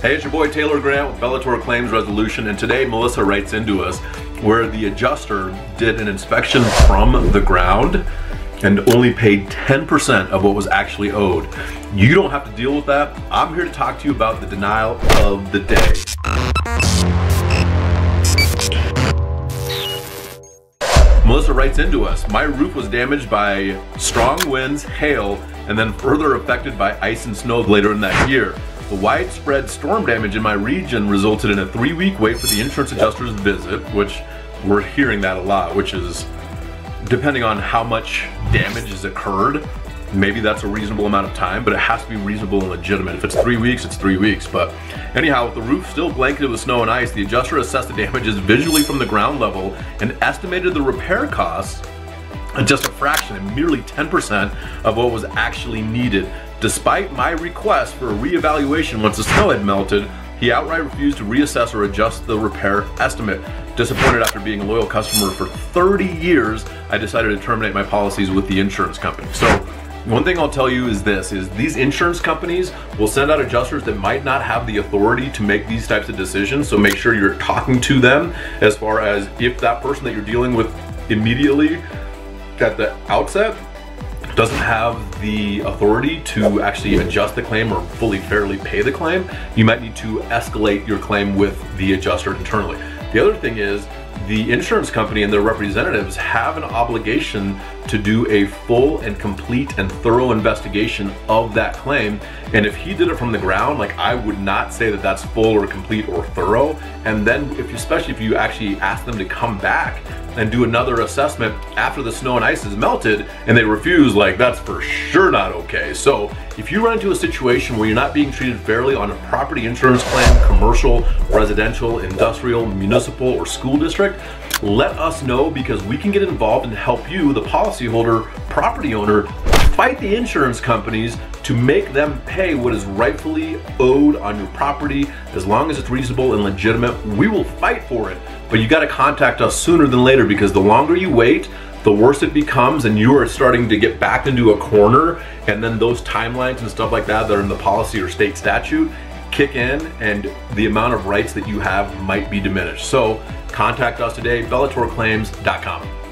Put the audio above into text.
Hey, it's your boy Taylor Grant with Bellator Claims Resolution, and today Melissa writes into us where the adjuster did an inspection from the ground and only paid 10% of what was actually owed. You don't have to deal with that. I'm here to talk to you about the denial of the day. Melissa writes into us, my roof was damaged by strong winds, hail, and then further affected by ice and snow later in that year. The widespread storm damage in my region resulted in a 3-week wait for the insurance adjuster's visit, which we're hearing that a lot, which is, depending on how much damage has occurred, maybe that's a reasonable amount of time, but it has to be reasonable and legitimate. If it's 3 weeks, it's 3 weeks. But anyhow, with the roof still blanketed with snow and ice, the adjuster assessed the damages visually from the ground level and estimated the repair costs at just a fraction, and merely 10% of what was actually needed. Despite my request for a reevaluation once the snow had melted, he outright refused to reassess or adjust the repair estimate. Disappointed after being a loyal customer for 30 years, I decided to terminate my policies with the insurance company. So one thing I'll tell you is this, is these insurance companies will send out adjusters that might not have the authority to make these types of decisions. So make sure you're talking to them as far as if that person that you're dealing with immediately at the outset doesn't have the authority to actually adjust the claim or fully fairly pay the claim, you might need to escalate your claim with the adjuster internally. The other thing is the insurance company and their representatives have an obligation to do a full and complete and thorough investigation of that claim. And if he did it from the ground, like, I would not say that that's full or complete or thorough. And then especially if you actually ask them to come back and do another assessment after the snow and ice is melted and they refuse, like, that's for sure not okay. So if you run into a situation where you're not being treated fairly on a property insurance claim, commercial, residential, industrial, municipal, or school district, let us know, because we can get involved and help you, the policyholder, property owner, fight the insurance companies to make them pay what is rightfully owed on your property. As long as it's reasonable and legitimate, we will fight for it. But you got to contact us sooner than later, because the longer you wait, the worse it becomes, and you are starting to get backed into a corner, and then those timelines and stuff like that that are in the policy or state statute kick in, and the amount of rights that you have might be diminished. So contact us today, bellatorclaims.com.